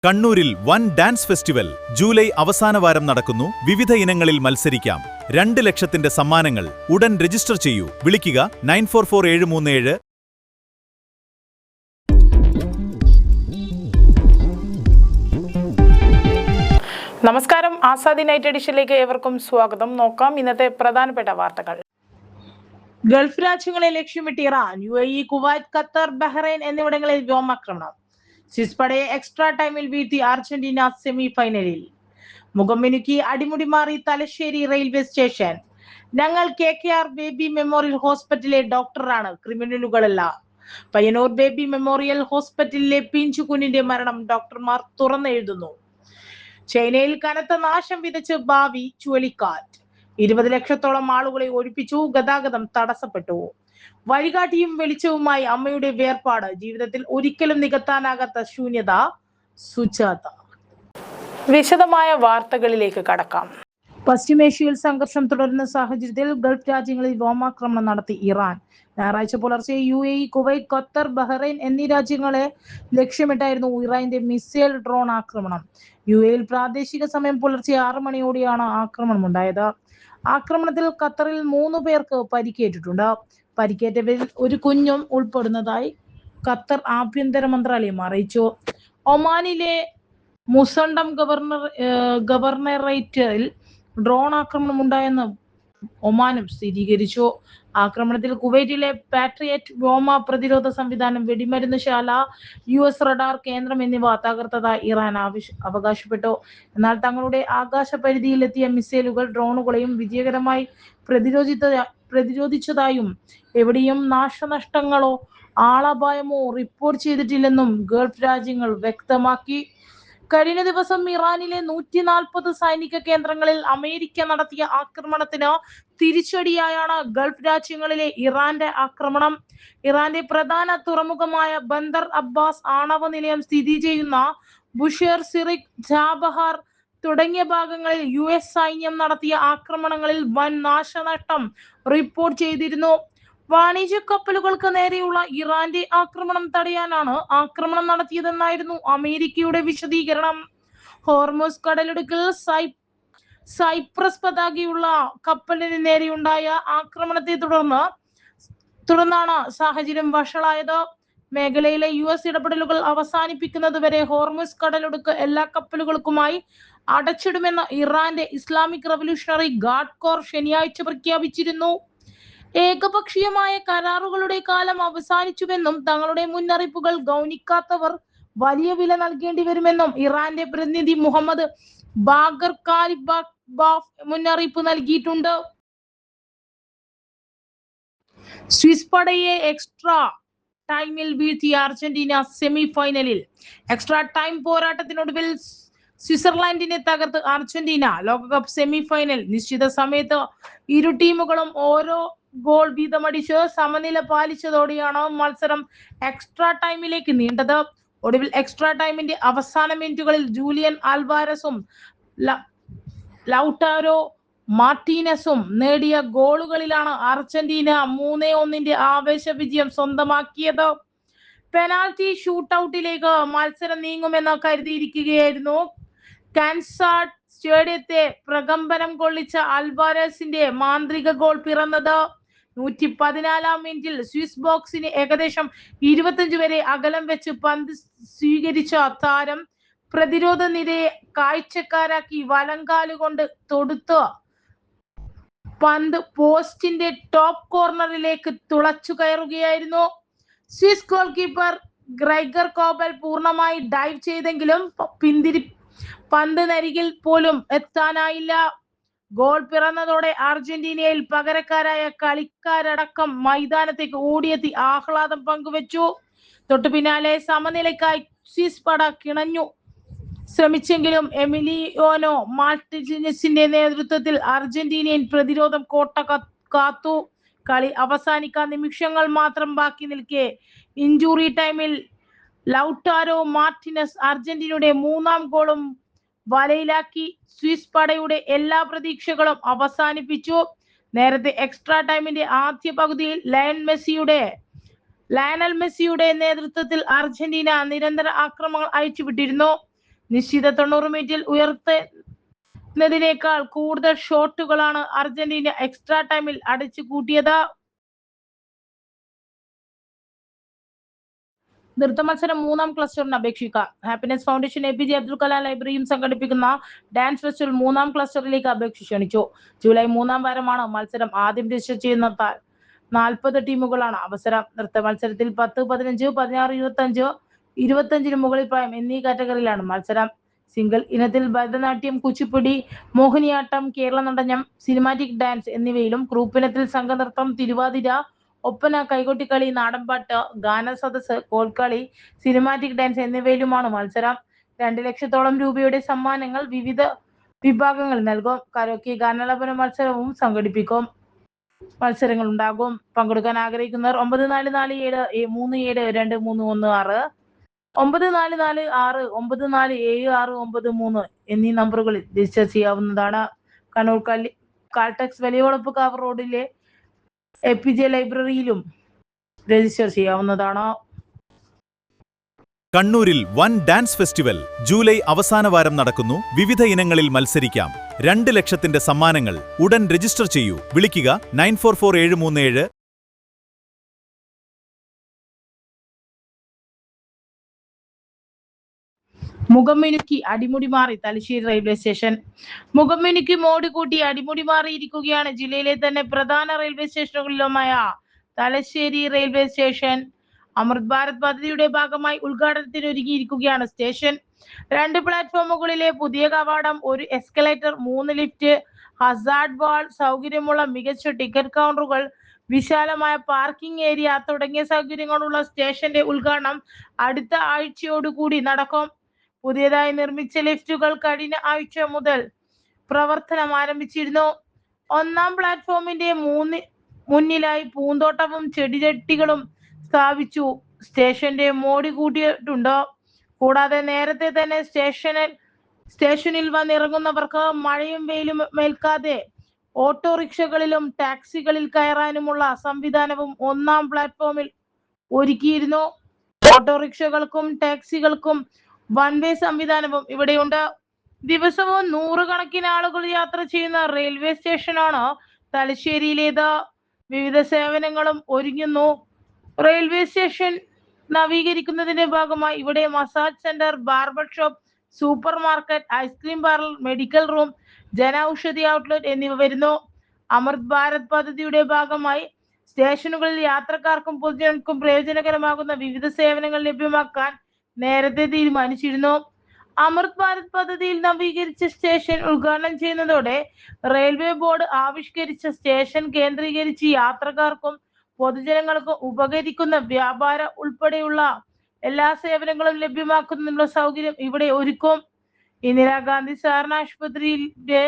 കണ്ണൂരിൽ വൻ dance festival July അവസാന വാരം നടക്കുന്നു. വിവിധ ഇനങ്ങളിൽ മത്സരിക്കാം. 2 ലക്ഷത്തിന്റെ സമ്മാനങ്ങൾ. ഉടൻ രജിസ്റ്റർ ചെയ്യൂ. വിളിക്കുക 944737. നമസ്കാരം. ആസാദി നൈറ്റ് എഡിഷനിലേക്ക് ഏവർക്കും സ്വാഗതം. നോക്കാം ഇന്നത്തെ പ്രധാനപ്പെട്ട വാർത്തകൾ. ഗൾഫ് രാജ്യങ്ങളെ ലക്ഷ്യമിട്ട് Iran, UAE, Kuwait, Qatar, Bahrain എന്നിവിടങ്ങളിൽ വ്യോമാക്രമണം. സ്വിസ് പടയെ എക്സ്ട്രാ ടൈമിൽ വീഴ്ത്തി അർജന്റീന സെമി ഫൈനലിൽ. മുഖംമിനുക്കി അടിമുടി മാറി തലശ്ശേരി റെയിൽവേ സ്റ്റേഷൻ. ഞങ്ങൾ KKR ബേബി മെമ്മോറിയൽ ഹോസ്പിറ്റലിലെ ഡോക്ടറാണ്, ക്രിമിനലുകളല്ല. പയ്യന്നൂർ ബേബി മെമ്മോറിയൽ ഹോസ്പിറ്റലിലെ പിഞ്ചു കുഞ്ഞിന്റെ മരണം ഡോക്ടർമാർ തുറന്നെഴുതുന്നു. ചൈനയിൽ കനത്ത നാശം വിതച്ച് ഭാവി ചുഴലിക്കാറ്റ്. 20 ലക്ഷത്തോളം ആളുകളെ ഒഴിപ്പിച്ചു. ഗതാഗതം തടസ്സപ്പെട്ടു. വഴികാട്ടിയും വെളിച്ചവുമായി അമ്മയുടെ വേർപാട്. ജീവിതത്തിൽ ഒരിക്കലും നികത്താനാകാത്ത ശൂന്യത. സുജാത. വിശദമായ വാർത്തകളിലേക്ക് കടക്കാം. പശ്ചിമേഷ്യയിൽ സംഘർഷം തുടരുന്ന സാഹചര്യത്തിൽ ഗൾഫ് രാജ്യങ്ങളിൽ വ്യോമാക്രമണം നടത്തി ഇറാൻ. ഞായറാഴ്ച പുലർച്ചെ UAE, കുവൈറ്റ്, ഖത്തർ, ബഹ്റൈൻ എന്നീ രാജ്യങ്ങളെ ലക്ഷ്യമിട്ടായിരുന്നു ഇറാന്റെ മിസൈൽ ഡ്രോൺ ആക്രമണം. UAE പ്രാദേശിക സമയം പുലർച്ചെ 6 മണിയോടെയാണ് ആക്രമണം ഉണ്ടായത്. ആക്രമണത്തിൽ ഖത്തറിൽ 3 പേർക്ക് പരിക്കേറ്റിട്ടുണ്ട്. പരിക്കേറ്റവരിൽ ഒരു കുഞ്ഞും ഉൾപ്പെടുന്നതായി ഖത്തർ ആഭ്യന്തര മന്ത്രാലയം അറിയിച്ചു. ഒമാനിലെ മുസണ്ടം ഗവർണറേറ്റിൽ ഡ്രോൺ ആക്രമണം ഉണ്ടായെന്ന് ഒമാനും സ്ഥിരീകരിച്ചു. ആക്രമണത്തിൽ കുവൈറ്റിലെ പാട്രിയറ്റ് വ്യോമ പ്രതിരോധ സംവിധാനം, വെടിമരുന്ന് ശാല, US റഡാർ കേന്ദ്രം എന്നിവ തകർത്തതായി ഇറാൻ അവകാശപ്പെട്ടു. എന്നാൽ തങ്ങളുടെ ആകാശ പരിധിയിലെത്തിയ മിസൈലുകൾ ഡ്രോണുകളെയും വിജയകരമായി പ്രതിരോധിച്ചതായും എവിടെയും നാശനഷ്ടങ്ങളോ ആളപായമോ റിപ്പോർട്ട് ചെയ്തിട്ടില്ലെന്നും ഗൾഫ് രാജ്യങ്ങൾ വ്യക്തമാക്കി. കഴിഞ്ഞ ദിവസം ഇറാനിലെ 140 സൈനിക കേന്ദ്രങ്ങളിൽ അമേരിക്ക നടത്തിയ ആക്രമണത്തിന് തിരിച്ചടിയായാണ് ഗൾഫ് രാജ്യങ്ങളിലെ ഇറാന്റെ ആക്രമണം. ഇറാന്റെ പ്രധാന തുറമുഖമായ ബന്ദർ അബ്ബാസ് ആണവ നിലയം സ്ഥിതി ചെയ്യുന്ന ബുഷേർ, സിറിക്, ചാബഹാർ തുടങ്ങിയ ഭാഗങ്ങളിൽ US സൈന്യം നടത്തിയ ആക്രമണങ്ങളിൽ വൻ നാശനഷ്ടം റിപ്പോർട്ട് ചെയ്തിരുന്നു. വാണിജ്യ കപ്പലുകൾക്ക് നേരെയുള്ള ഇറാന്റെ ആക്രമണം തടയാനാണ് ആക്രമണം നടത്തിയതെന്നായിരുന്നു അമേരിക്കയുടെ വിശദീകരണം. ഹോർമുസ് കടലിടുക്കിൽ സൈപ്രസ് പതാകയുള്ള കപ്പലിന് നേരെയുണ്ടായ ആക്രമണത്തെ തുടർന്നാണ് സാഹചര്യം വഷളായത്. മേഖലയിലെ US ഇടപെടലുകൾ അവസാനിപ്പിക്കുന്നതുവരെ ഹോർമുസ് കടലിടുക്ക് എല്ലാ കപ്പലുകൾക്കുമായി അടച്ചിടുമെന്ന് ഇറാന്റെ ഇസ്ലാമിക് റവല്യൂഷണറി ഗാർഡ് കോർ ശനിയാഴ്ച പ്രഖ്യാപിച്ചിരുന്നു. ഏകപക്ഷീയമായ കരാറുകളുടെ കാലം അവസാനിച്ചുവെന്നും തങ്ങളുടെ മുന്നറിയിപ്പുകൾ ഗൗനിക്കാത്തവർ വലിയ വില നൽകേണ്ടി വരുമെന്നും ഇറാന്റെ പ്രതിനിധി മുഹമ്മദ് ബാഗർ കാലിബാഫ് മുന്നറിയിപ്പ് നൽകിയിട്ടുണ്ട്. സ്വിസ് പടയെ എക്സ്ട്രാ ടൈമിൽ വീഴ്ത്തിയ അർജന്റീന സെമി ഫൈനലിൽ. എക്സ്ട്രാ ടൈം പോരാട്ടത്തിനൊടുവിൽ സ്വിറ്റ്സർലാൻഡിനെ തകർത്ത് അർജന്റീന ലോകകപ്പ് സെമി ഫൈനൽ. നിശ്ചിത സമയത്ത് ഇരു ടീമുകളും ഓരോ ഗോൾ വീതമടിച്ച് സമനില പാലിച്ചതോടെയാണ് മത്സരം എക്സ്ട്രാ ടൈമിലേക്ക് നീണ്ടത്. ഒടുവിൽ എക്സ്ട്രാ ടൈമിന്റെ അവസാന മിനിറ്റുകളിൽ ജൂലിയൻ അൽവാരസും ലൗട്ടാരോ മാർട്ടീനസും നേടിയ ഗോളുകളിലാണ് അർജന്റീന 3-1 ആവേശ വിജയം സ്വന്തമാക്കിയത്. പെനാൽറ്റി ഷൂട്ടൌട്ടിലേക്ക് മത്സരം നീങ്ങുമെന്ന് കരുതിയിരിക്കുകയായിരുന്നു. കാൻസാഡ് സ്റ്റേഡിയത്തെ പ്രകമ്പനം കൊള്ളിച്ച അൽവാരസിന്റെ മാന്ത്രിക ഗോൾ പിറന്നത് 114-ാം മിനിറ്റിൽ സ്വിസ് ബോക്സിന് ഏകദേശം 25 വരെ അകലം വെച്ച് പന്ത് സ്വീകരിച്ച താരം പ്രതിരോധ നിരയെ കാഴ്ചക്കാരാക്കി വലങ്കാലുകൊണ്ട് തൊടുത്ത് പന്ത് പോസ്റ്റിന്റെ ടോപ്പ് കോർണറിലേക്ക് തുളച്ചു കയറുകയായിരുന്നു. സ്വിസ് ഗോൾ കീപ്പർ ഗ്രൈഗർ കോബൽ പൂർണ്ണമായി ഡൈവ് ചെയ്തെങ്കിലും പന്ത് നരികിൽ പോലും എത്താനായില്ല. ഗോൾ പിറന്നതോടെ അർജന്റീനയിൽ പകരക്കാരായ കളിക്കാരടക്കം മൈതാനത്തേക്ക് ഓടിയെത്തി ആഹ്ലാദം പങ്കുവച്ചു. തൊട്ടു പിന്നാലെ സമനിലയ്ക്കായി സ്വിസ് പട കിണഞ്ഞു ശ്രമിച്ചെങ്കിലും എമിലിയാനോ മാർട്ടിനസിന്റെ നേതൃത്വത്തിൽ അർജന്റീനിയൻ പ്രതിരോധം കോട്ട കാത്തു. കളി അവസാനിക്കാൻ നിമിഷങ്ങൾ മാത്രം ബാക്കി നിൽക്കെ ഇഞ്ചുറി ടൈമിൽ ലൗട്ടാരോ മാർട്ടിനസ് അർജന്റീനയുടെ 3ാം ഗോളും വലയിലാക്കി സ്വിസ് പടയുടെ എല്ലാ പ്രതീക്ഷകളും അവസാനിപ്പിച്ചു. നേരത്തെ എക്സ്ട്രാ ടൈമിന്റെ ആദ്യ പകുതിയിൽ ലയണൽ മെസ്സിയുടെ നേതൃത്വത്തിൽ അർജന്റീന നിരന്തര ആക്രമണങ്ങൾ അയച്ചുവിട്ടിരുന്നു. നിശ്ചിത 90 മീറ്ററിൽ ഉയർത്തുന്നതിനേക്കാൾ കൂടുതൽ ഷോട്ടുകളാണ് അർജന്റീന എക്സ്ട്രാ ടൈമിൽ അടിച്ചു കൂട്ടിയത്. നൃത്ത മത്സരം 3-ാം ക്ലസ്റ്ററിന് അപേക്ഷിക്കാം. Happiness foundation APJ Abdul Kalam ലൈബ്രറിയും സംഘടിപ്പിക്കുന്ന ഡാൻസ് ഫെസ്റ്റിവൽ 3-ാം ക്ലസ്റ്ററിലേക്ക് അപേക്ഷ ക്ഷണിച്ചു. ജൂലൈ 3-ാം വാരമാണ് മത്സരം. ആദ്യം രജിസ്റ്റർ ചെയ്യുന്ന 40 ടീമുകളാണ് അവസരം. നൃത്ത മത്സരത്തിൽ 10, 15, 16, 25 മുകളിൽ പ്രായം എന്നീ കാറ്റഗറിയിലാണ് മത്സരം. സിംഗിൾ ഇനത്തിൽ ഭരതനാട്യം, കുച്ചിപ്പുടി, മോഹിനിയാട്ടം, കേരള നടനം, സിനിമാറ്റിക് ഡാൻസ് എന്നിവയിലും, ഗ്രൂപ്പിനത്തിൽ സംഘനൃത്തം, തിരുവാതിര, ഒപ്പന, കൈകൊട്ടിക്കളി, നാടൻപാട്ട്, ഗാനസദസ്, കോൽക്കളി, സിനിമാറ്റിക് ഡാൻസ് എന്നിവയിലുമാണ് മത്സരം. 2 ലക്ഷത്തോളം രൂപയുടെ സമ്മാനങ്ങൾ വിവിധ വിഭാഗങ്ങളിൽ നൽകും. കരോക്കെ ഗാനാലാപന മത്സരവും സംഘടിപ്പിക്കും. മത്സരങ്ങൾ ഉണ്ടാകും. പങ്കെടുക്കാൻ ആഗ്രഹിക്കുന്നവർ 9447372316, 9446947693 എന്നീ നമ്പറുകളിൽ രജിസ്റ്റർ ചെയ്യാവുന്നതാണ്. കണ്ണൂർ കാൽടെക്സ് വലിയവളപ്പുകാവ് റോഡിലെ APJ ലൈബ്രറിയിലും രജിസ്റ്റർ ചെയ്യാവുന്നതാണ്. കണ്ണൂരിൽ വൻ ഡാൻസ് ഫെസ്റ്റിവൽ ജൂലൈ അവസാന വാരം നടക്കുന്നു. വിവിധ ഇനങ്ങളിൽ മത്സരിക്കാം. 2 ലക്ഷത്തിന്റെ സമ്മാനങ്ങൾ. ഉടൻ രജിസ്റ്റർ ചെയ്യൂ. വിളിക്കുക 944737. മുഖംമിനുക്കി അടിമുടി മാറി തലശ്ശേരി റെയിൽവേ സ്റ്റേഷൻ. മുഖംമിനുക്കി മോടി കൂട്ടി അടിമുടി മാറിയിരിക്കുകയാണ് ജില്ലയിലെ തന്നെ പ്രധാന റെയിൽവേ സ്റ്റേഷനുകളിലുമായ തലശ്ശേരി റെയിൽവേ സ്റ്റേഷൻ. അമൃത് ഭാരത് പദ്ധതിയുടെ ഭാഗമായി ഉദ്ഘാടനത്തിന് ഒരുങ്ങിയിരിക്കുകയാണ് സ്റ്റേഷൻ. 2 പ്ലാറ്റ്ഫോമുകളിലെ പുതിയ കവാടം, 1 എസ്കലേറ്റർ, 3 ലിഫ്റ്റ്, ഹസാർഡ് വാൾ, സൗകര്യമുള്ള മികച്ച ടിക്കറ്റ് കൗണ്ടറുകൾ, വിശാലമായ പാർക്കിംഗ് ഏരിയ തുടങ്ങിയ സൗകര്യങ്ങളുള്ള സ്റ്റേഷന്റെ ഉദ്ഘാടനം അടുത്ത ആഴ്ചയോടുകൂടി നടക്കും. പുതിയതായി നിർമ്മിച്ച ലിഫ്റ്റുകൾ കഴിഞ്ഞ ആഴ്ച മുതൽ പ്രവർത്തനം ആരംഭിച്ചിരുന്നു. 1-ാം പ്ലാറ്റ്ഫോമിന്റെ മുന്നിലായി പൂന്തോട്ടവും ചെടിചട്ടികളും സ്ഥാപിച്ചു. സ്റ്റേഷന്റെ മോടി കൂട്ടിയിട്ടുണ്ട്. കൂടാതെ നേരത്തെ തന്നെ സ്റ്റേഷനിൽ വന്നിറങ്ങുന്നവർക്ക് മഴയും വെയിലും മേൽക്കാതെ ഓട്ടോറിക്ഷകളിലും ടാക്സികളിൽ കയറാനുമുള്ള സംവിധാനവും 1-ാം പ്ലാറ്റ്ഫോമിൽ ഒരുക്കിയിരുന്നു. ഓട്ടോറിക്ഷകൾക്കും ടാക്സികൾക്കും വൺവേ സംവിധാനവും ഇവിടെയുണ്ട്. ദിവസവും 100 കണക്കിന് ആളുകൾ യാത്ര ചെയ്യുന്ന റെയിൽവേ സ്റ്റേഷനാണ് തലശ്ശേരിയിലേത്. വിവിധ സേവനങ്ങളും ഒരുങ്ങുന്നു. റെയിൽവേ സ്റ്റേഷൻ നവീകരിക്കുന്നതിന്റെ ഭാഗമായി ഇവിടെ massage centre, barber shop, super market, ice cream parlour, medical room, Jan Aushadhi outlet എന്നിവ വരുന്നു. അമൃത് ഭാരത് പദ്ധതിയുടെ ഭാഗമായി സ്റ്റേഷനുകളിൽ യാത്രക്കാർക്കും പൊതുജനങ്ങൾക്കും പ്രയോജനകരമാകുന്ന വിവിധ സേവനങ്ങൾ ലഭ്യമാക്കാൻ നേരത്തെ തീരുമാനിച്ചിരുന്നു. അമൃത് ഭാരത് പദ്ധതിയിൽ നവീകരിച്ച സ്റ്റേഷൻ ഉദ്ഘാടനം ചെയ്യുന്നതോടെ റെയിൽവേ ബോർഡ് ആവിഷ്കരിച്ച സ്റ്റേഷൻ കേന്ദ്രീകരിച്ച് യാത്രക്കാർക്കും പൊതുജനങ്ങൾക്കും ഉപകരിക്കുന്ന വ്യാപാര ഉൾപ്പെടെയുള്ള എല്ലാ സേവനങ്ങളും ലഭ്യമാക്കുന്നതിനുള്ള സൗകര്യം ഇവിടെ ഒരുക്കും. ഇന്ദിരാഗാന്ധി സഹകരണ ആശുപത്രിയുടെ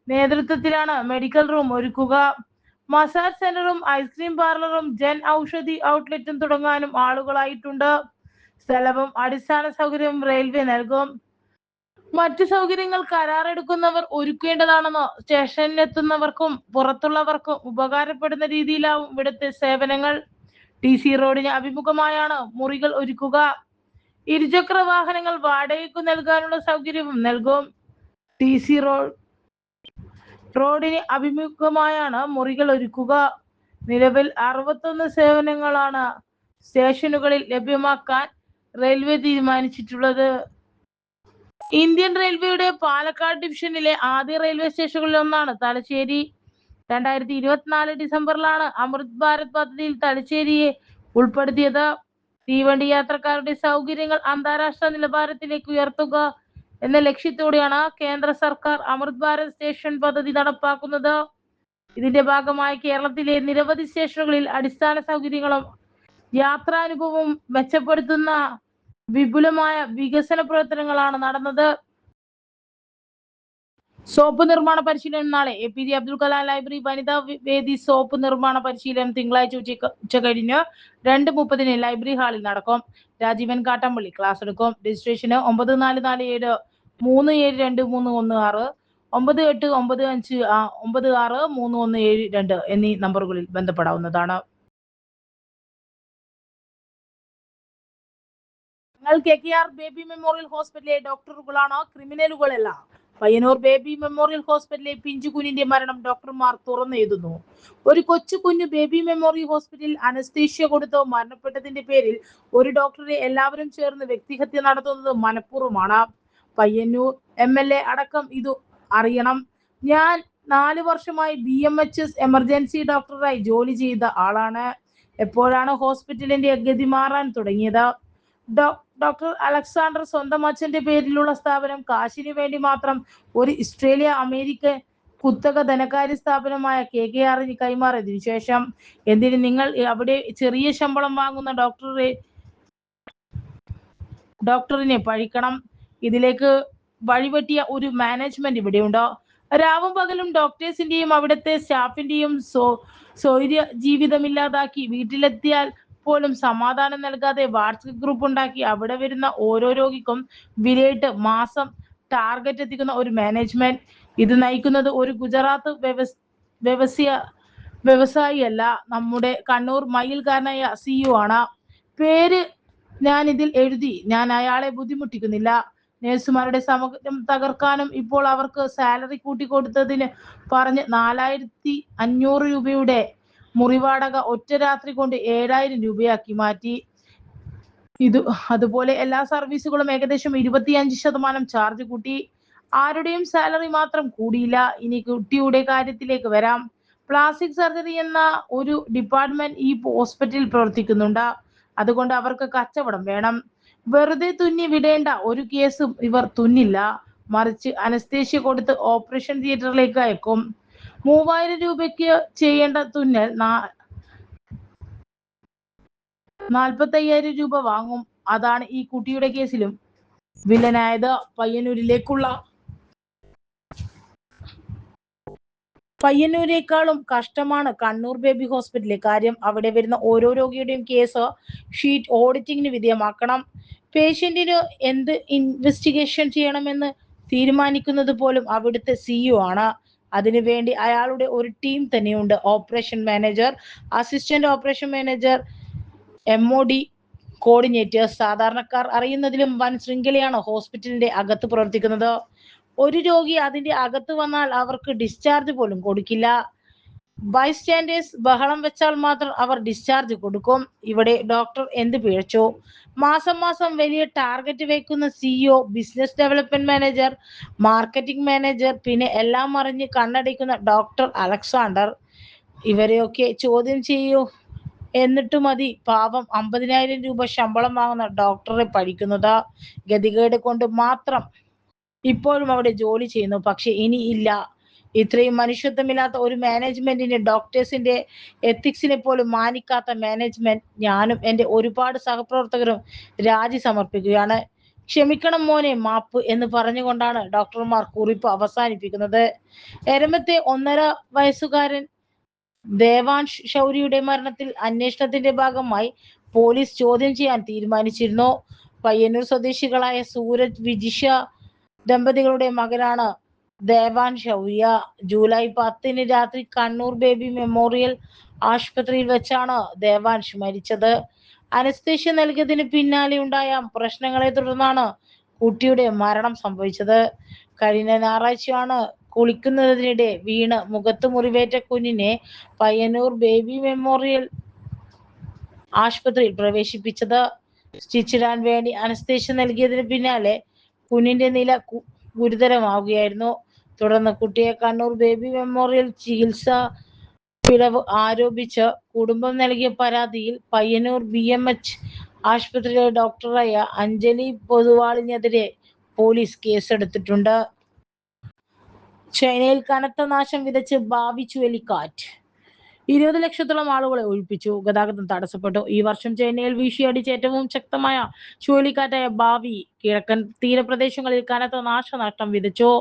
നേതൃത്വത്തിലാണ് മെഡിക്കൽ റൂം ഒരുക്കുക. മസാജ് സെന്ററും ഐസ്ക്രീം പാർലറും ജൻ ഔഷധി ഔട്ട്ലെറ്റും തുടങ്ങാനും ആളുകളായിട്ടുണ്ട്. സ്ഥലവും അടിസ്ഥാന സൗകര്യവും റെയിൽവേ നൽകും. മറ്റു സൗകര്യങ്ങൾ കരാറെടുക്കുന്നവർ ഒരുക്കേണ്ടതാണെന്ന് സ്റ്റേഷനിലെത്തുന്നവർക്കും പുറത്തുള്ളവർക്കും ഉപകാരപ്പെടുന്ന രീതിയിലാവും ഇവിടുത്തെ സേവനങ്ങൾ. TC റോഡിന് അഭിമുഖമായാണ് മുറികൾ ഒരുക്കുക. ഇരുചക്ര വാഹനങ്ങൾ വാടകയ്ക്കു നൽകാനുള്ള സൗകര്യവും നൽകും. TC റോഡിന് അഭിമുഖമായാണ് മുറികൾ ഒരുക്കുക. നിലവിൽ 61 സേവനങ്ങളാണ് സ്റ്റേഷനുകളിൽ ലഭ്യമാക്കാൻ റെയിൽവേ തീരുമാനിച്ചിട്ടുള്ളത്. ഇന്ത്യൻ റെയിൽവേയുടെ പാലക്കാട് ഡിവിഷനിലെ ആദ്യ റെയിൽവേ സ്റ്റേഷനുകളിൽ ഒന്നാണ് തലശ്ശേരി. 2024 ഡിസംബറിലാണ് അമൃത് ഭാരത് പദ്ധതിയിൽ തലശ്ശേരിയെ ഉൾപ്പെടുത്തിയത്. തീവണ്ടി യാത്രക്കാരുടെ സൗകര്യങ്ങൾ അന്താരാഷ്ട്ര നിലവാരത്തിലേക്ക് ഉയർത്തുക എന്ന ലക്ഷ്യത്തോടെയാണ് കേന്ദ്ര സർക്കാർ അമൃത് ഭാരത് സ്റ്റേഷൻ പദ്ധതി നടപ്പാക്കുന്നത്. ഇതിന്റെ ഭാഗമായി കേരളത്തിലെ നിരവധി സ്റ്റേഷനുകളിൽ അടിസ്ഥാന സൗകര്യങ്ങളും യാത്രാനുഭവവും മെച്ചപ്പെടുത്തുന്ന വിപുലമായ വികസന പ്രവർത്തനങ്ങളാണ് നടന്നത്. സോപ്പ് നിർമ്മാണ പരിശീലനം നാളെ. APJ അബ്ദുൽ കലാം ലൈബ്രറി വനിതാ വേദി സോപ്പ് നിർമ്മാണ പരിശീലനം തിങ്കളാഴ്ച ഉച്ച കഴിഞ്ഞ് 2:30 ലൈബ്രറി ഹാളിൽ നടക്കും. രാജീവൻ കാട്ടമ്പള്ളി ക്ലാസ് എടുക്കും. രജിസ്ട്രേഷന് 9447372316, 9895963172 എന്നീ നമ്പറുകളിൽ ബന്ധപ്പെടാവുന്നതാണ്. ഞങ്ങൾ KKR ബേബി മെമ്മോറിയൽ ഹോസ്പിറ്റലിലെ ഡോക്ടറുകളാണ്, ക്രിമിനലുകളല്ല. പയ്യന്നൂർ ബേബി മെമ്മോറിയൽ ഹോസ്പിറ്റലിലെ പിഞ്ചുകുഞ്ഞിന്റെ മരണം ഡോക്ടർമാർ തുറന്നെഴുതുന്നു. ഒരു കൊച്ചു കുഞ്ഞു ബേബി മെമ്മോറിയൽ ഹോസ്പിറ്റലിൽ അനസ്തീഷ്യ കൊടുത്ത് മരണപ്പെട്ടതിന്റെ പേരിൽ ഒരു ഡോക്ടറെ എല്ലാവരും ചേർന്ന് വ്യക്തിഹത്യ നടത്തുന്നത് മനഃപൂർവ്വമാണ്. പയ്യന്നൂർ MLA അടക്കം ഇത് അറിയണം. ഞാൻ 4 വർഷമായി BMHS എമർജൻസി ഡോക്ടറായി ജോലി ചെയ്ത ആളാണ്. എപ്പോഴാണ് ഹോസ്പിറ്റലിന്റെ ഗതി മാറാൻ തുടങ്ങിയത്? ഡോക്ടർ അലക്സാണ്ടർ സ്വന്തം അച്ഛന്റെ പേരിലുള്ള സ്ഥാപനം കാശിന് വേണ്ടി മാത്രം ഒരു ഇസ്രേലിയ അമേരിക്കൻ കുത്തക ധനകാര്യ സ്ഥാപനമായ KKRന് കൈമാറിയതിനു ശേഷം എന്തിന് നിങ്ങൾ അവിടെ ചെറിയ ശമ്പളം വാങ്ങുന്ന ഡോക്ടറിനെ പഴിക്കണം? ഇതിലേക്ക് വഴിപറ്റിയ ഒരു മാനേജ്മെന്റ് ഇവിടെയുണ്ടോ? രാവും പകലും ഡോക്ടേഴ്സിന്റെയും അവിടുത്തെ സ്റ്റാഫിന്റെയും സ്വൈര്യ ജീവിതമില്ലാതാക്കി വീട്ടിലെത്തിയാൽ പോലും സമാധാനം നൽകാതെ വാട്സ്ആപ്പ് ഗ്രൂപ്പ് ഉണ്ടാക്കി അവിടെ വരുന്ന ഓരോ രോഗിക്കും വിലയിട്ട് മാസം ടാർഗറ്റ് എത്തിക്കുന്ന ഒരു മാനേജ്മെന്റ്. ഇത് നയിക്കുന്നത് ഒരു ഗുജറാത്ത് വ്യവസായിയല്ല, നമ്മുടെ കണ്ണൂർ മയിൽക്കാരനായ CEO ആണ്. പേര് ഞാൻ ഇതിൽ എഴുതി. ഞാൻ അയാളെ ബുദ്ധിമുട്ടിക്കുന്നില്ല. നഴ്സുമാരുടെ സമരം തകർക്കാനും ഇപ്പോൾ അവർക്ക് സാലറി കൂട്ടിക്കൊടുത്തതിന് പറഞ്ഞ് 4500 രൂപയുടെ മുറിവാടക ഒറ്റ രാത്രി കൊണ്ട് 7000 രൂപയാക്കി മാറ്റി. അതുപോലെ എല്ലാ സർവീസുകളും ഏകദേശം 25% ചാർജ് കൂട്ടി. ആരുടെയും സാലറി മാത്രം കൂടിയില്ല. ഇനി കുട്ടിയുടെ കാര്യത്തിലേക്ക് വരാം. പ്ലാസ്റ്റിക് സർജറി എന്ന ഒരു ഡിപ്പാർട്ട്മെന്റ് ഈ ഹോസ്പിറ്റലിൽ പ്രവർത്തിക്കുന്നുണ്ട്. അതുകൊണ്ട് അവർക്ക് കച്ചവടം വേണം. വെറുതെ തുന്നി വിടേണ്ട ഒരു കേസും ഇവർ തുന്നില്ല. മറിച്ച് അനസ്തേഷ്യ കൊടുത്ത് ഓപ്പറേഷൻ തിയേറ്ററിലേക്ക് അയക്കും. 3000 രൂപയ്ക്ക് ചെയ്യേണ്ട തുന്നൽ 45,000 രൂപ വാങ്ങും. അതാണ് ഈ കുട്ടിയുടെ കേസിലും വില്ലനായത്. പയ്യന്നൂരേക്കാളും കഷ്ടമാണ് കണ്ണൂർ ബേബി ഹോസ്പിറ്റലിലെ കാര്യം. അവിടെ വരുന്ന ഓരോ രോഗിയുടെയും കേസ് ഷീറ്റ് ഓഡിറ്റിംഗിന് വിധേയമാക്കണം. പേഷ്യന്റിന് എന്ത് ഇൻവെസ്റ്റിഗേഷൻ ചെയ്യണമെന്ന് തീരുമാനിക്കുന്നത് പോലും അവിടുത്തെ CEO ആണ്. അതിനുവേണ്ടി അയാളുടെ ഒരു ടീം തന്നെയുണ്ട്. Operation manager, assistant operation manager, MOD coordinators. സാധാരണക്കാർ അറിയുന്നതിലും വൻ ശൃംഖലയാണ് ഹോസ്പിറ്റലിന്റെ അകത്ത് പ്രവർത്തിക്കുന്നത്. ഒരു രോഗി അതിന്റെ അകത്ത് വന്നാൽ അവർക്ക് ഡിസ്ചാർജ് പോലും കൊടുക്കില്ല. ബൈസ്റ്റാൻഡേഴ്സ് ബഹളം വെച്ചാൽ മാത്രം അവർ ഡിസ്ചാർജ് കൊടുക്കും. ഇവിടെ ഡോക്ടർ എന്ത് പിഴച്ചു? മാസം വലിയ ടാർഗറ്റ് വെക്കുന്ന CEO, business development manager, marketing manager, പിന്നെ എല്ലാം അറിഞ്ഞ് കണ്ണടയ്ക്കുന്ന ഡോക്ടർ അലക്സാണ്ടർ. ഇവരെയൊക്കെ ചോദ്യം ചെയ്യൂ. എന്നിട്ട് മതി പാവം 50,000 രൂപ ശമ്പളം വാങ്ങുന്ന ഡോക്ടറെ പഴിക്കുന്നത്. ഗതികേട് കൊണ്ട് മാത്രം ഇപ്പോഴും അവിടെ ജോലി ചെയ്യുന്നു. പക്ഷെ ഇനി ഇല്ല. ഇത്രയും മനുഷ്യത്വമില്ലാത്ത ഒരു മാനേജ്മെന്റിന്, ഡോക്ടേഴ്സിന്റെ എത്തിക്സിനെ പോലും മാനിക്കാത്ത മാനേജ്മെന്റ്. ഞാനും എൻ്റെ ഒരുപാട് സഹപ്രവർത്തകരും രാജി സമർപ്പിക്കുകയാണ്. ക്ഷമിക്കണം മോനെ, മാപ്പ് എന്ന് പറഞ്ഞുകൊണ്ടാണ് ഡോക്ടർമാർ കുറിപ്പ് അവസാനിപ്പിക്കുന്നത്. എരമത്തെ 1.5 വയസ്സുകാരൻ ദേവാൻഷ് ശൗര്യയുടെ മരണത്തിൽ അന്വേഷണത്തിന്റെ ഭാഗമായി പോലീസ് ചോദ്യം ചെയ്യാൻ തീരുമാനിച്ചിരുന്നു. പയ്യന്നൂർ സ്വദേശികളായ സൂരജ്, വിജിഷ ദമ്പതികളുടെ മകനാണ് ദേവാൻ ശൗര്യ. ജൂലൈ 10 രാത്രി കണ്ണൂർ ബേബി മെമ്മോറിയൽ ആശുപത്രിയിൽ വെച്ചാണ് ദേവാൻഷ് മരിച്ചത്. അനസ്തേഷ്യ നൽകിയതിന് പിന്നാലെ ഉണ്ടായ പ്രശ്നങ്ങളെ തുടർന്നാണ് കുട്ടിയുടെ മരണം സംഭവിച്ചത്. കഴിഞ്ഞ ഞായറാഴ്ചയാണ് കുളിക്കുന്നതിനിടെ വീണ് മുഖത്ത് മുറിവേറ്റ കുഞ്ഞിനെ പയ്യന്നൂർ ബേബി മെമ്മോറിയൽ ആശുപത്രിയിൽ പ്രവേശിപ്പിച്ചത്. സ്റ്റിച്ചിടാൻ വേണ്ടി അനസ്തേഷ്യ നൽകിയതിന് പിന്നാലെ കുഞ്ഞിന്റെ നില ഗുരുതരമാവുകയായിരുന്നു. തുടർന്ന് കുട്ടിയെ കണ്ണൂർ ബേബി മെമ്മോറിയൽ ചികിത്സ പിഴവ് ആരോപിച്ച് കുടുംബം നൽകിയ പരാതിയിൽ പയ്യന്നൂർ BMH ആശുപത്രിയിലെ ഡോക്ടറായ അഞ്ജലി പൊതുവാളിനെതിരെ പോലീസ് കേസെടുത്തിട്ടുണ്ട്. ചൈനയിൽ കനത്ത നാശം വിതച്ച് ഭാവി ചുഴലിക്കാറ്റ്. 20 ലക്ഷത്തോളം ആളുകളെ ഒഴിപ്പിച്ചു. ഗതാഗതം തടസ്സപ്പെട്ടു. ഈ വർഷം ചൈനയിൽ വീശിയടിച്ച ഏറ്റവും ശക്തമായ ചുഴലിക്കാറ്റായ ഭാവി കിഴക്കൻ തീരപ്രദേശങ്ങളിൽ കനത്ത നാശനഷ്ടം വിതച്ചു.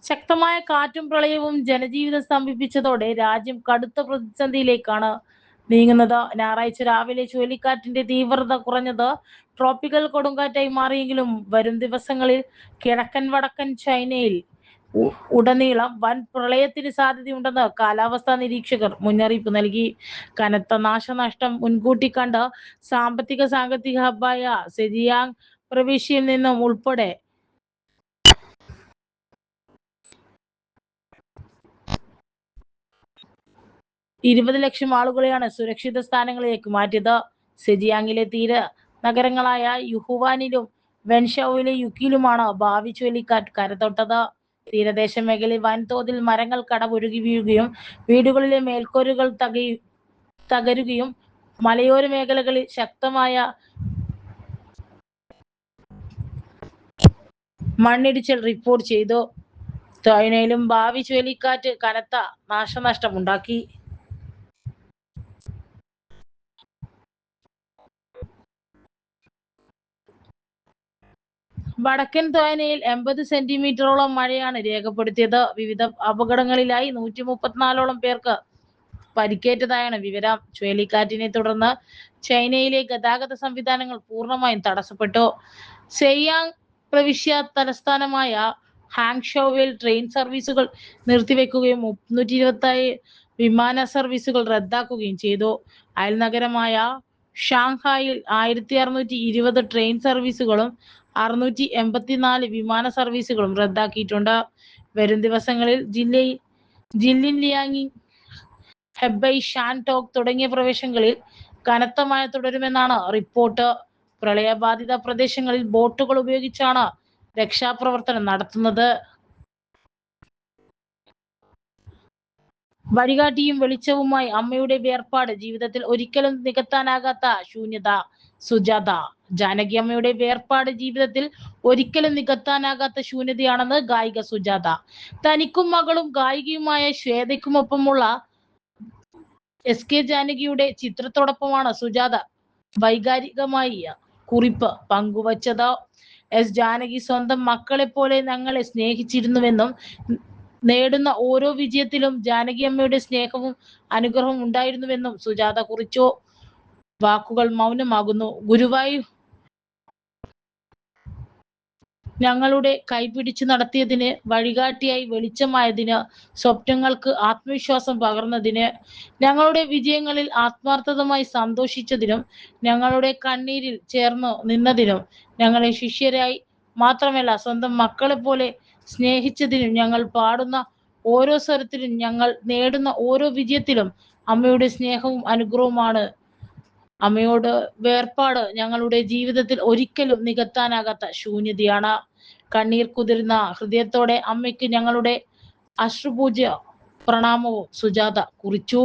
ശക്തമായ കാറ്റും പ്രളയവും ജനജീവിതം സ്തംഭിപ്പിച്ചതോടെ രാജ്യം കടുത്ത പ്രതിസന്ധിയിലേക്കാണ് നീങ്ങുന്നത്. ഞായറാഴ്ച രാവിലെ ചുഴലിക്കാറ്റിന്റെ തീവ്രത കുറഞ്ഞത് ട്രോപ്പിക്കൽ കൊടുങ്കാറ്റായി മാറിയെങ്കിലും വരും ദിവസങ്ങളിൽ കിഴക്കൻ വടക്കൻ ചൈനയിൽ ഉടനീളം വൻ പ്രളയത്തിന് സാധ്യതയുണ്ടെന്ന് കാലാവസ്ഥാ നിരീക്ഷകർ മുന്നറിയിപ്പ് നൽകി. കനത്ത നാശനഷ്ടം മുൻകൂട്ടി കണ്ട് സാമ്പത്തിക സാങ്കേതിക ഹബ്ബായ സെജിയാങ് പ്രവിശ്യയിൽ നിന്നും ഉൾപ്പെടെ 20 ലക്ഷം ആളുകളെയാണ് സുരക്ഷിത സ്ഥാനങ്ങളിലേക്ക് മാറ്റിയത്. സെജിയാങ്ങിലെ തീര നഗരങ്ങളായ യുഹുവാനിലും വെൻഷൌവിലെ യുക്കിലുമാണ് ഭാവി ചുഴലിക്കാറ്റ് കരതൊട്ടത്. തീരദേശ മേഖലയിൽ വൻതോതിൽ മരങ്ങൾ കടപുരുകി വീഴുകയും വീടുകളിലെ മേൽക്കൂരകൾ തകരുകയും മലയോര മേഖലകളിൽ ശക്തമായ മണ്ണിടിച്ചിൽ റിപ്പോർട്ട് ചെയ്തു. ചൈനയിലും ഭാവി ചുഴലിക്കാറ്റ് കനത്ത നാശനഷ്ടമുണ്ടാക്കി. വടക്കൻ ചൈനയിൽ 80 സെന്റിമീറ്ററോളം മഴയാണ് രേഖപ്പെടുത്തിയത്. വിവിധ അപകടങ്ങളിലായി 134ഓളം പേർക്ക് പരിക്കേറ്റതായാണ് വിവരം. ചുഴലിക്കാറ്റിനെ തുടർന്ന് ചൈനയിലെ ഗതാഗത സംവിധാനങ്ങൾ പൂർണ്ണമായും തടസ്സപ്പെട്ടു. സെയ്യാങ് പ്രവിശ്യ തലസ്ഥാനമായ ഹാങ്ഷൌവിൽ ട്രെയിൻ സർവീസുകൾ നിർത്തിവെക്കുകയും 327 വിമാന സർവീസുകൾ റദ്ദാക്കുകയും ചെയ്തു. അയൽനഗരമായ ഷാങ്ഹായിൽ 1620 ട്രെയിൻ സർവീസുകളും 684 വിമാന സർവീസുകളും റദ്ദാക്കിയിട്ടുണ്ട്. വരും ദിവസങ്ങളിൽ ജില്ലിൻലിയാങ്, ഹെബൈ, ഷാൻടോക്ക് തുടങ്ങിയ പ്രദേശങ്ങളിൽ കനത്ത മഴ തുടരുമെന്നാണ് റിപ്പോർട്ട്. പ്രളയബാധിത പ്രദേശങ്ങളിൽ ബോട്ടുകൾ ഉപയോഗിച്ചാണ് രക്ഷാപ്രവർത്തനം നടത്തുന്നത്. വഴികാട്ടിയും വെളിച്ചവുമായി അമ്മയുടെ വേർപാട് ജീവിതത്തിൽ ഒരിക്കലും നികത്താനാകാത്ത ശൂന്യത. സുജാത. ജാനകി അമ്മയുടെ വേർപാട് ജീവിതത്തിൽ ഒരിക്കലും നികത്താനാകാത്ത ശൂന്യതയാണെന്ന് ഗായിക സുജാത. തനിക്കും മകളും ഗായികയുമായ ശ്വേതയ്ക്കുമൊപ്പമുള്ള SK ജാനകിയുടെ ചിത്രത്തോടൊപ്പമാണ് സുജാത വൈകാരികമായി കുറിപ്പ് പങ്കുവച്ചത്. ജാനകി സ്വന്തം മക്കളെ പോലെ ഞങ്ങളെ സ്നേഹിച്ചിരുന്നുവെന്നും നേടുന്ന ഓരോ വിജയത്തിലും ജാനകി അമ്മയുടെ സ്നേഹവും അനുഗ്രഹവും ഉണ്ടായിരുന്നുവെന്നും സുജാത കുറിച്ചു. വാക്കുകൾ മൗനമാകുന്നു. ഗുരുവായൂർ ഞങ്ങളുടെ കൈപിടിച്ചു നടത്തിയതിന്, വഴികാട്ടിയായി വെളിച്ചമായതിന്, സ്വപ്നങ്ങൾക്ക് ആത്മവിശ്വാസം പകർന്നതിന്, ഞങ്ങളുടെ വിജയങ്ങളിൽ ആത്മാർത്ഥമായി സന്തോഷിച്ചതിനും, ഞങ്ങളുടെ കണ്ണീരിൽ ചേർന്നു നിന്നതിനും, ഞങ്ങളെ ശിഷ്യരായി മാത്രമല്ല സ്വന്തം മക്കളെ പോലെ സ്നേഹിച്ചതിനും, ഞങ്ങൾ പാടുന്ന ഓരോ സ്വരത്തിലും, ഞങ്ങൾ നേടുന്ന ഓരോ വിജയത്തിലും അമ്മയുടെ സ്നേഹവും അനുഗ്രഹവുമാണ്. അമ്മയോട് വേർപാട് ഞങ്ങളുടെ ജീവിതത്തിൽ ഒരിക്കലും നികത്താനാകാത്ത ശൂന്യതയാണ്. കണ്ണീർ കുതിർന്ന ഹൃദയത്തോടെ അമ്മയ്ക്ക് ഞങ്ങളുടെ അശ്രുപൂജ്യ പ്രണാമവും സുജാത കുറിച്ചു.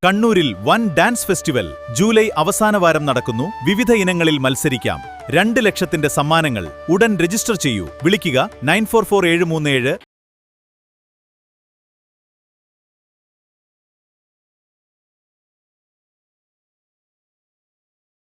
കണ്ണൂരിൽ വൻ ഡാൻസ് ഫെസ്റ്റിവൽ ജൂലൈ അവസാന വാരം നടക്കുന്നു. വിവിധ ഇനങ്ങളിൽ മത്സരിക്കാം. 2 ലക്ഷത്തിന്റെ സമ്മാനങ്ങൾ. ഉടൻ രജിസ്റ്റർ ചെയ്യൂ. വിളിക്കുക 944737